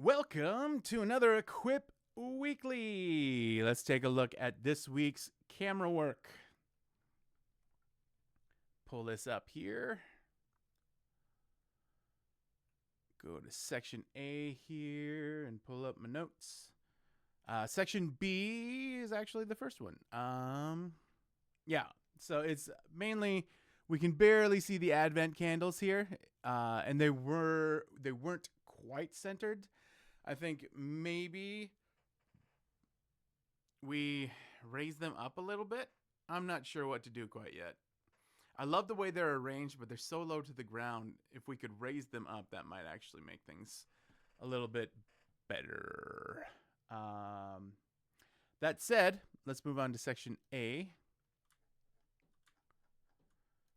Welcome to another Equip Weekly. Let's take a look at this week's camera work. Pull this up here. Go to section A here and pull up my notes. Section B is actually the first one. Yeah, so it's mainly, we can barely see the Advent candles here, and they weren't quite centered. I think maybe we raise them up a little bit. I'm not sure what to do quite yet. I love the way they're arranged, but they're so low to the ground. If we could raise them up, that might actually make things a little bit better. That said, let's move on to section A.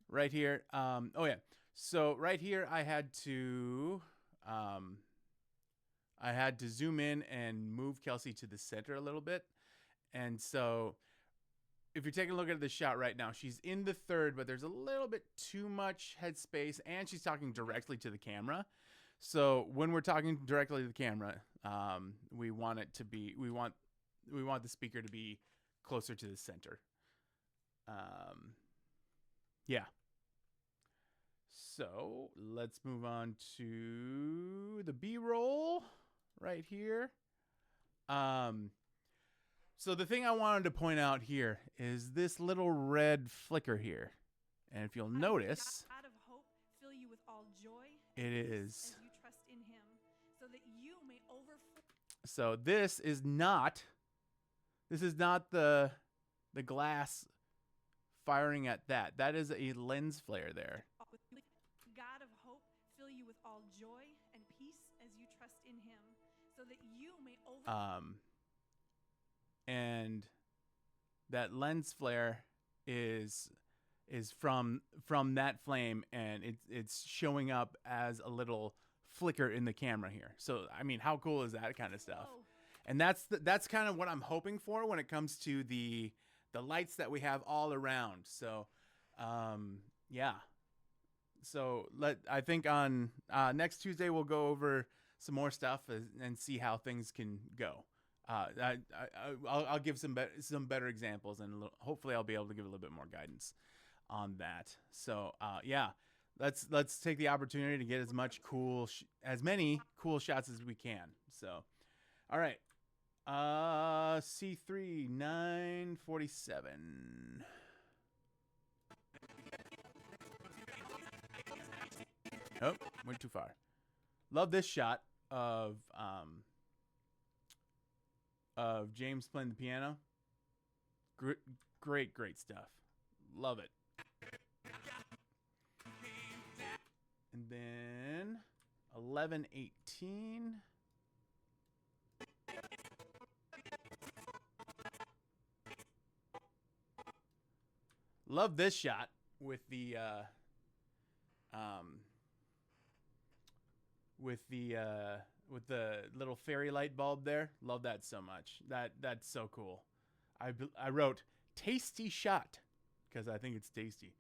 Right here. So right here, I had to zoom in and move Kelsey to the center a little bit. And so if you're taking a look at this shot right now, she's in the third, but there's a little bit too much headspace, and she's talking directly to the camera. So when we're talking directly to the camera, we want the speaker to be closer to the center. Yeah. So let's move on to the B-roll right here. So the thing I wanted to point out here is this little red flicker here. And if you'll notice, God of hope fill you with all joy it is. As you trust in him, so that you may overflow. So this is not the glass firing at that. That is a lens flare there. God of hope fill you with all joy and peace as you trust in him, so that you may overflow. And that lens flare is from that flame, and it's showing up as a little flicker in the camera here. So I mean, how cool is that kind of stuff? And that's kind of what I'm hoping for when it comes to the lights that we have all around. So yeah. So I think on next Tuesday we'll go over some more stuff and see how things can go. I'll give some better examples, and hopefully I'll be able to give a little bit more guidance on that. So yeah, let's take the opportunity to get as many cool shots as we can. So, all right, C3 947. Oh, went too far. Love this shot of James playing the piano. Great stuff. Love it. And then 11:18. Love this shot with the little fairy light bulb there. Love that so much. That's so cool. I wrote tasty shot because I think it's tasty.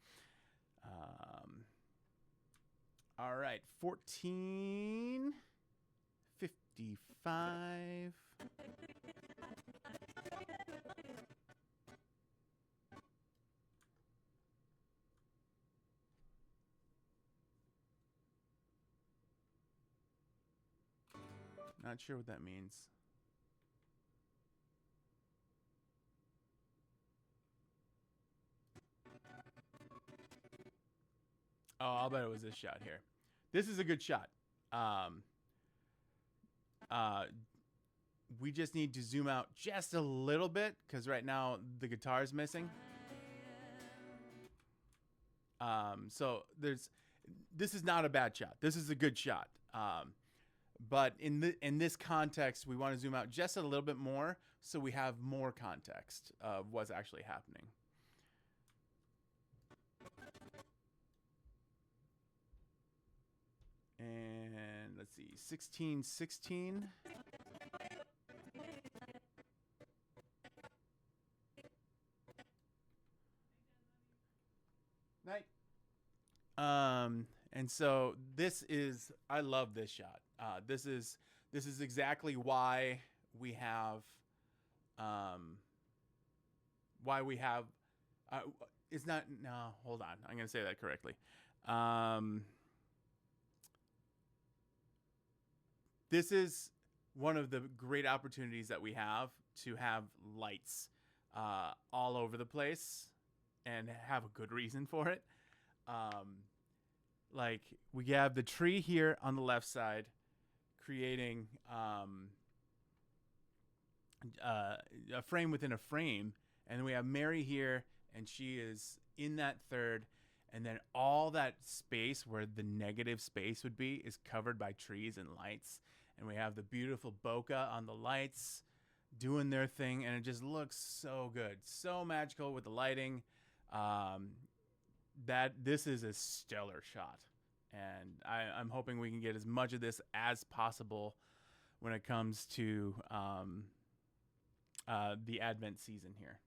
All right, 14:55. Not sure what that means. Oh, I'll bet it was this shot here. This is a good shot. We just need to zoom out just a little bit because right now the guitar is missing. So this is not a bad shot. This is a good shot. But in this context, we want to zoom out just a little bit more so we have more context of what's actually happening. And let's see, 16:16. Night. And so I love this shot. This is This is exactly why we have um why we have uh, it's not no hold on, I'm gonna say that correctly. um this is one of the great opportunities that we have to have lights all over the place and have a good reason for it. um like we have the tree here on the left side creating a frame within a frame, and then we have Mary here, and she is in that third, and then all that space where the negative space would be is covered by trees and lights, and we have the beautiful bokeh on the lights doing their thing, and it just looks so good, so magical with the lighting. Um, that this is a stellar shot, and I'm hoping we can get as much of this as possible when it comes to the Advent season here.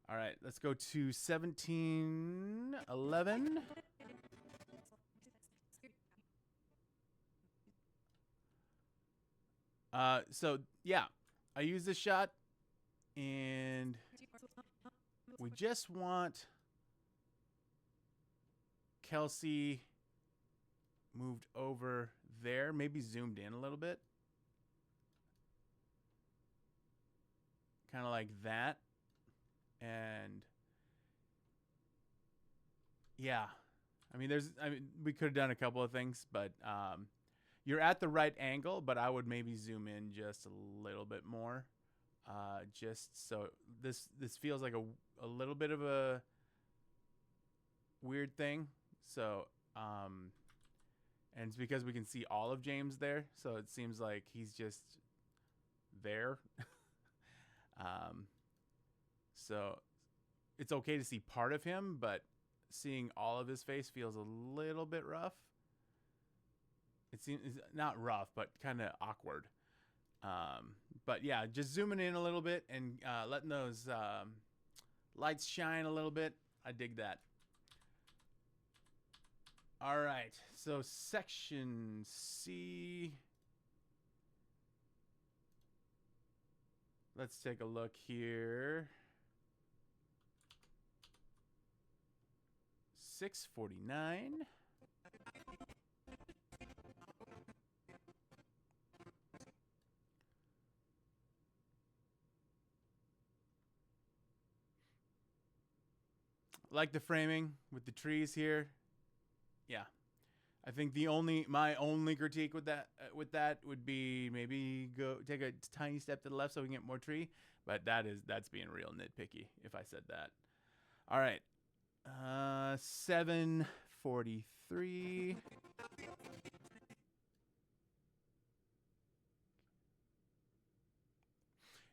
All right, let's go to 1711. So yeah, I use this shot, and we just want Kelsey moved over there, maybe zoomed in a little bit, kind of like that. And yeah, I mean, we could have done a couple of things, but you're at the right angle, but I would maybe zoom in just a little bit more, just so this feels like a little bit of a weird thing. So and it's because we can see all of James there, so it seems like he's just there. So it's okay to see part of him, but seeing all of his face feels a little bit rough. It seems not rough, but kind of awkward. But yeah, just zooming in a little bit and letting those lights shine a little bit. I dig that. All right, so section C. Let's take a look here. 649. Like the framing with the trees here. Yeah. I think my only critique with that would be maybe go take a tiny step to the left so we can get more tree, but that's being real nitpicky if I said that. All right. 743.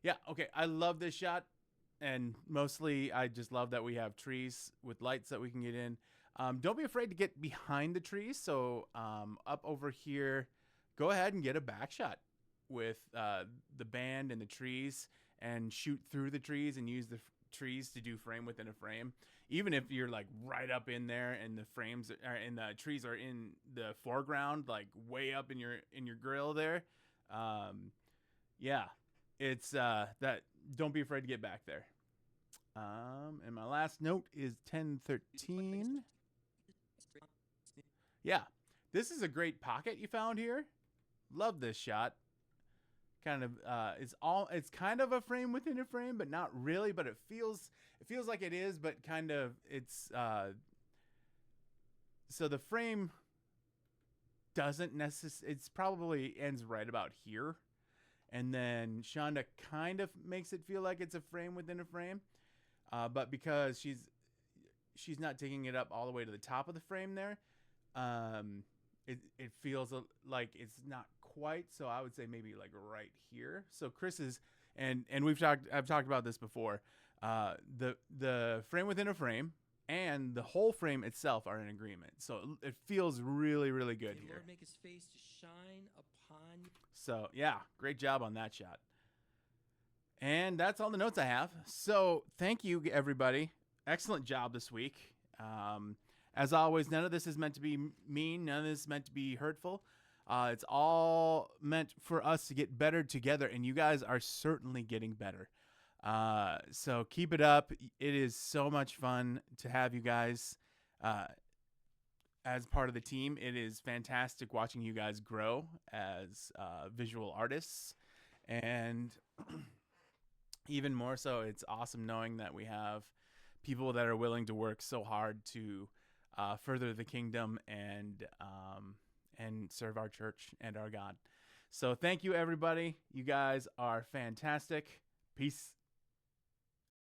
Yeah, okay. I love this shot, and mostly I just love that we have trees with lights that we can get in. Don't be afraid to get behind the trees. So up over here, go ahead and get a back shot with the band and the trees, and shoot through the trees and use the trees to do frame within a frame. Even if you're like right up in there and the frames and the trees are in the foreground, like way up in your grill there. Yeah, it's that. Don't be afraid to get back there. And my last note is 1013. Yeah, this is a great pocket you found here. Love this shot. Kind of it's kind of a frame within a frame, but not really, but it feels like it is, but kind of it's so the frame doesn't necessarily, it's probably ends right about here, and then Shonda kind of makes it feel like it's a frame within a frame, but because she's not taking it up all the way to the top of the frame there, it feels like it's not quite. So I would say maybe like right here. So Chris is, and I've talked about this before. The frame within a frame and the whole frame itself are in agreement. So it feels really, really good here. Lord, make his face to shine upon you. So yeah, great job on that shot. And that's all the notes I have. So thank you, everybody. Excellent job this week. As always, none of this is meant to be mean. None of this is meant to be hurtful. It's all meant for us to get better together, and you guys are certainly getting better. So keep it up. It is so much fun to have you guys uh, as part of the team. It is fantastic watching you guys grow as visual artists, and even more so, it's awesome knowing that we have people that are willing to work so hard to further the kingdom and serve our church and our God. So thank you, everybody. You guys are fantastic. Peace.